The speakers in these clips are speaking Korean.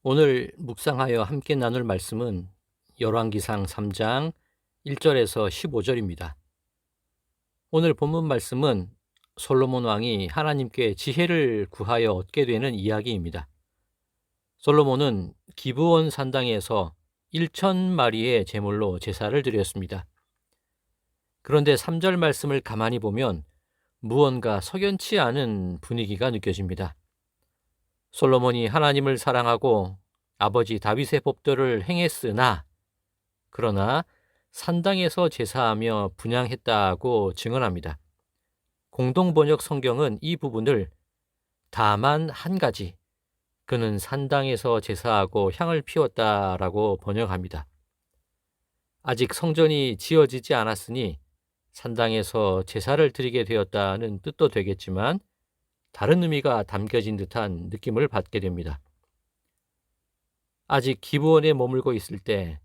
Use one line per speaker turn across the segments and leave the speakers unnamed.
오늘 묵상하여 함께 나눌 말씀은 열왕기상 3장 1절에서 15절입니다. 오늘 본문 말씀은 솔로몬 왕이 하나님께 지혜를 구하여 얻게 되는 이야기입니다. 솔로몬은 기브온 산당에서 1,000마리의 제물로 제사를 드렸습니다. 그런데 3절 말씀을 가만히 보면 무언가 석연치 않은 분위기가 느껴집니다. 솔로몬이 하나님을 사랑하고 아버지 다윗의 법도를 행했으나 그러나 산당에서 제사하며 분향했다고 증언합니다. 공동번역 성경은 이 부분을 다만 한 가지 그는 산당에서 제사하고 향을 피웠다라고 번역합니다. 아직 성전이 지어지지 않았으니 산당에서 제사를 드리게 되었다는 뜻도 되겠지만 다른 의미가 담겨진 듯한 느낌을 받게 됩니다. 아직 기브온에 머물고 있을 때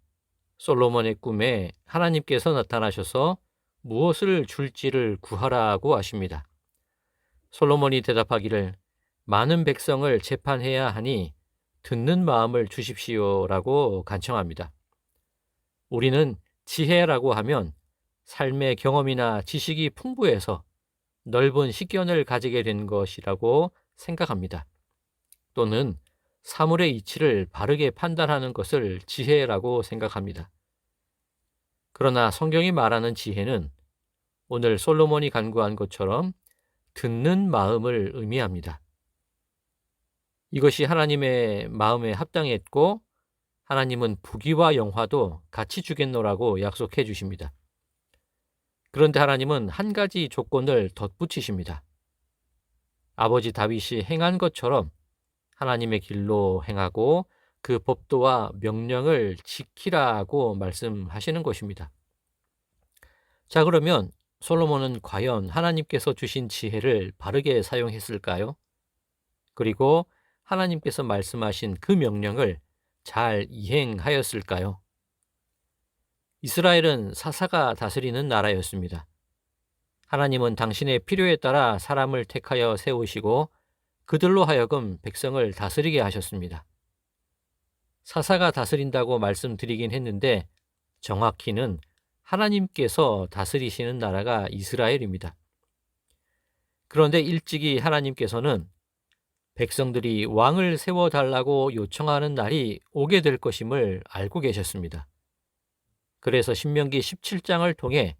솔로몬의 꿈에 하나님께서 나타나셔서 무엇을 줄지를 구하라고 하십니다. 솔로몬이 대답하기를 많은 백성을 재판해야 하니 듣는 마음을 주십시오라고 간청합니다. 우리는 지혜라고 하면 삶의 경험이나 지식이 풍부해서 넓은 식견을 가지게 된 것이라고 생각합니다. 또는 사물의 이치를 바르게 판단하는 것을 지혜라고 생각합니다. 그러나 성경이 말하는 지혜는 오늘 솔로몬이 간구한 것처럼 듣는 마음을 의미합니다. 이것이 하나님의 마음에 합당했고 하나님은 부귀와 영화도 같이 주겠노라고 약속해 주십니다. 그런데 하나님은 한 가지 조건을 덧붙이십니다. 아버지 다윗이 행한 것처럼 하나님의 길로 행하고 그 법도와 명령을 지키라고 말씀하시는 것입니다. 자, 그러면 솔로몬은 과연 하나님께서 주신 지혜를 바르게 사용했을까요? 그리고 하나님께서 말씀하신 그 명령을 잘 이행하였을까요? 이스라엘은 사사가 다스리는 나라였습니다. 하나님은 당신의 필요에 따라 사람을 택하여 세우시고 그들로 하여금 백성을 다스리게 하셨습니다. 사사가 다스린다고 말씀드리긴 했는데 정확히는 하나님께서 다스리시는 나라가 이스라엘입니다. 그런데 일찍이 하나님께서는 백성들이 왕을 세워달라고 요청하는 날이 오게 될 것임을 알고 계셨습니다. 그래서 신명기 17장을 통해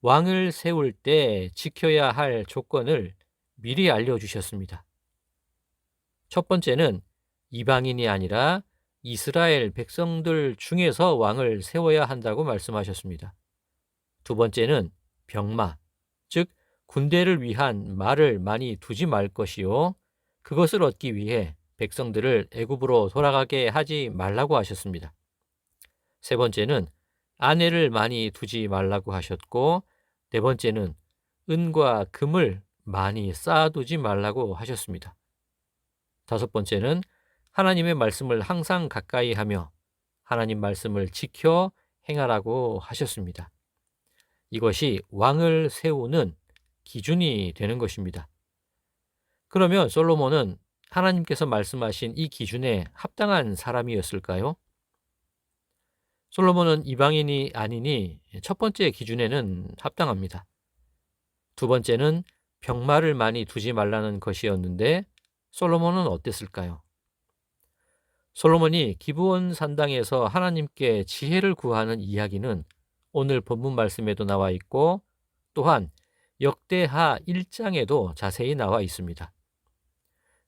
왕을 세울 때 지켜야 할 조건을 미리 알려주셨습니다. 첫 번째는 이방인이 아니라 이스라엘 백성들 중에서 왕을 세워야 한다고 말씀하셨습니다. 두 번째는 병마, 즉 군대를 위한 말을 많이 두지 말 것이요. 그것을 얻기 위해 백성들을 애굽으로 돌아가게 하지 말라고 하셨습니다. 세 번째는 아내를 많이 두지 말라고 하셨고, 네 번째는 은과 금을 많이 쌓아두지 말라고 하셨습니다. 다섯 번째는 하나님의 말씀을 항상 가까이 하며 하나님 말씀을 지켜 행하라고 하셨습니다. 이것이 왕을 세우는 기준이 되는 것입니다. 그러면 솔로몬은 하나님께서 말씀하신 이 기준에 합당한 사람이었을까요? 솔로몬은 이방인이 아니니 첫 번째 기준에는 합당합니다. 두 번째는 병마를 많이 두지 말라는 것이었는데 솔로몬은 어땠을까요? 솔로몬이 기브온 산당에서 하나님께 지혜를 구하는 이야기는 오늘 본문 말씀에도 나와 있고 또한 역대하 1장에도 자세히 나와 있습니다.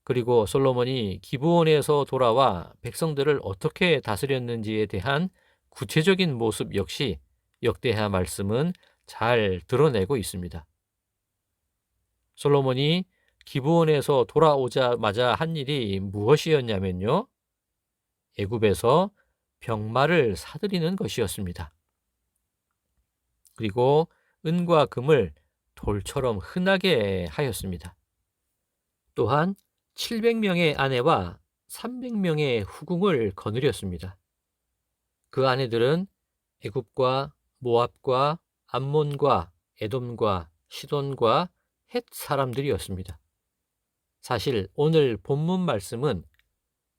그리고 솔로몬이 기브온에서 돌아와 백성들을 어떻게 다스렸는지에 대한 구체적인 모습 역시 역대하 말씀은 잘 드러내고 있습니다. 솔로몬이 기브온에서 돌아오자마자 한 일이 무엇이었냐면요. 애굽에서 병마를 사들이는 것이었습니다. 그리고 은과 금을 돌처럼 흔하게 하였습니다. 또한 700명의 아내와 300명의 후궁을 거느렸습니다. 그 아내들은 애굽과 모압과 암몬과 에돔과 시돈과 헷 사람들이었습니다. 사실 오늘 본문 말씀은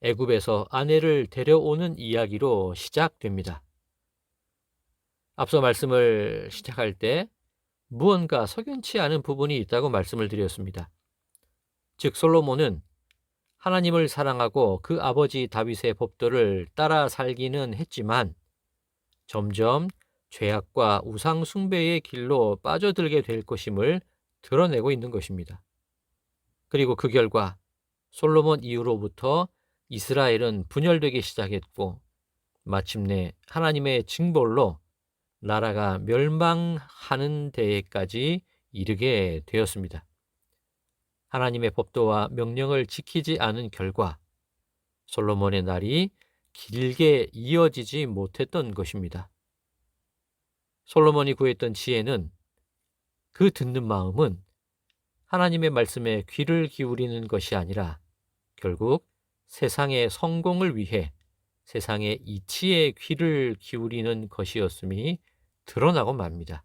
애굽에서 아내를 데려오는 이야기로 시작됩니다. 앞서 말씀을 시작할 때 무언가 석연치 않은 부분이 있다고 말씀을 드렸습니다. 즉 솔로몬은 하나님을 사랑하고 그 아버지 다윗의 법도를 따라 살기는 했지만 점점 죄악과 우상 숭배의 길로 빠져들게 될 것임을 드러내고 있는 것입니다. 그리고 그 결과 솔로몬 이후로부터 이스라엘은 분열되기 시작했고 마침내 하나님의 징벌로 나라가 멸망하는 데에까지 이르게 되었습니다. 하나님의 법도와 명령을 지키지 않은 결과 솔로몬의 날이 길게 이어지지 못했던 것입니다. 솔로몬이 구했던 지혜는, 그 듣는 마음은 하나님의 말씀에 귀를 기울이는 것이 아니라 결국 세상의 성공을 위해 세상의 이치에 귀를 기울이는 것이었음이 드러나고 맙니다.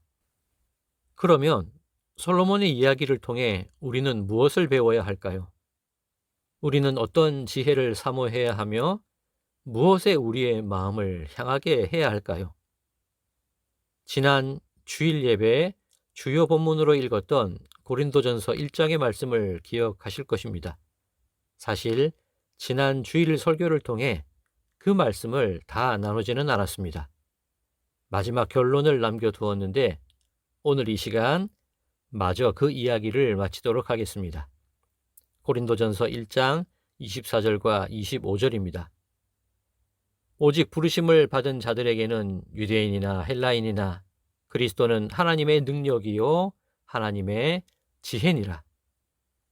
그러면 솔로몬의 이야기를 통해 우리는 무엇을 배워야 할까요? 우리는 어떤 지혜를 사모해야 하며 무엇에 우리의 마음을 향하게 해야 할까요? 지난 주일 예배에 주요 본문으로 읽었던 고린도전서 1장의 말씀을 기억하실 것입니다. 사실 지난 주일 설교를 통해 그 말씀을 다 나누지는 않았습니다. 마지막 결론을 남겨두었는데 오늘 이 시간 마저 그 이야기를 마치도록 하겠습니다. 고린도전서 1장 24절과 25절입니다. 오직 부르심을 받은 자들에게는 유대인이나 헬라인이나 그리스도는 하나님의 능력이요 하나님의 지혜니라.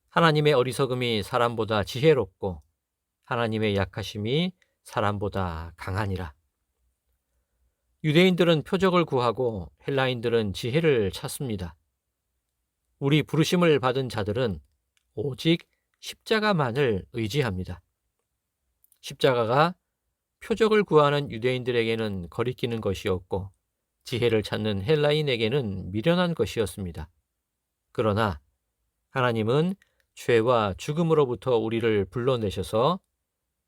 하나님의 어리석음이 사람보다 지혜롭고 하나님의 약하심이 사람보다 강하니라. 유대인들은 표적을 구하고 헬라인들은 지혜를 찾습니다. 우리 부르심을 받은 자들은 오직 십자가만을 의지합니다. 십자가가 표적을 구하는 유대인들에게는 거리끼는 것이었고 지혜를 찾는 헬라인에게는 미련한 것이었습니다. 그러나 하나님은 죄와 죽음으로부터 우리를 불러내셔서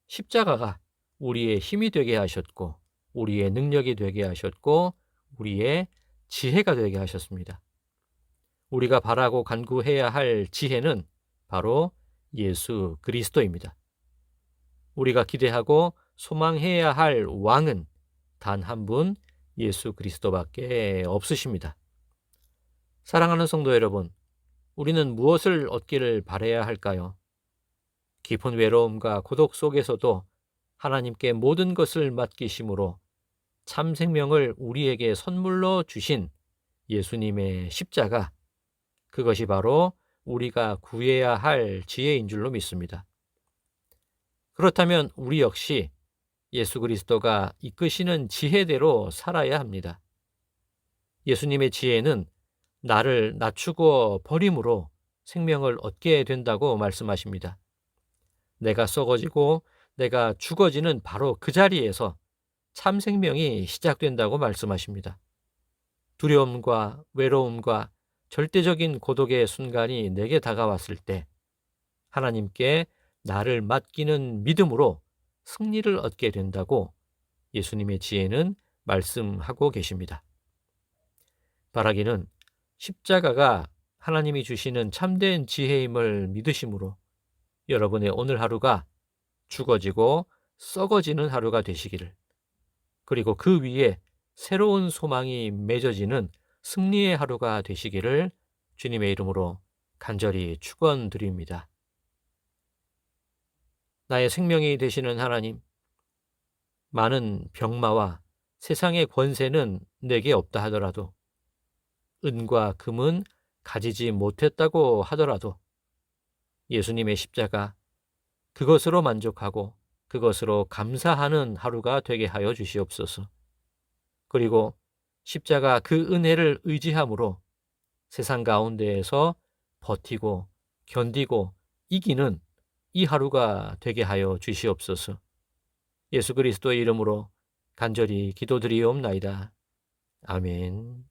십자가가 우리의 힘이 되게 하셨고 우리의 능력이 되게 하셨고 우리의 지혜가 되게 하셨습니다. 우리가 바라고 간구해야 할 지혜는 바로 예수 그리스도입니다. 우리가 기대하고 소망해야 할 왕은 단 한 분 예수 그리스도밖에 없으십니다. 사랑하는 성도 여러분, 우리는 무엇을 얻기를 바라야 할까요? 깊은 외로움과 고독 속에서도 하나님께 모든 것을 맡기심으로 참 생명을 우리에게 선물로 주신 예수님의 십자가, 그것이 바로 우리가 구해야 할 지혜인 줄로 믿습니다. 그렇다면 우리 역시 예수 그리스도가 이끄시는 지혜대로 살아야 합니다. 예수님의 지혜는 나를 낮추고 버림으로 생명을 얻게 된다고 말씀하십니다. 내가 썩어지고 내가 죽어지는 바로 그 자리에서 참 생명이 시작된다고 말씀하십니다. 두려움과 외로움과 절대적인 고독의 순간이 내게 다가왔을 때 하나님께 나를 맡기는 믿음으로 승리를 얻게 된다고 예수님의 지혜는 말씀하고 계십니다. 바라기는 십자가가 하나님이 주시는 참된 지혜임을 믿으심으로 여러분의 오늘 하루가 죽어지고 썩어지는 하루가 되시기를, 그리고 그 위에 새로운 소망이 맺어지는 승리의 하루가 되시기를 주님의 이름으로 간절히 축원드립니다. 나의 생명이 되시는 하나님, 많은 병마와 세상의 권세는 내게 없다 하더라도, 은과 금은 가지지 못했다고 하더라도 예수님의 십자가, 그것으로 만족하고 그것으로 감사하는 하루가 되게 하여 주시옵소서. 그리고 십자가 그 은혜를 의지함으로 세상 가운데에서 버티고 견디고 이기는 이 하루가 되게 하여 주시옵소서. 예수 그리스도의 이름으로 간절히 기도드리옵나이다. 아멘.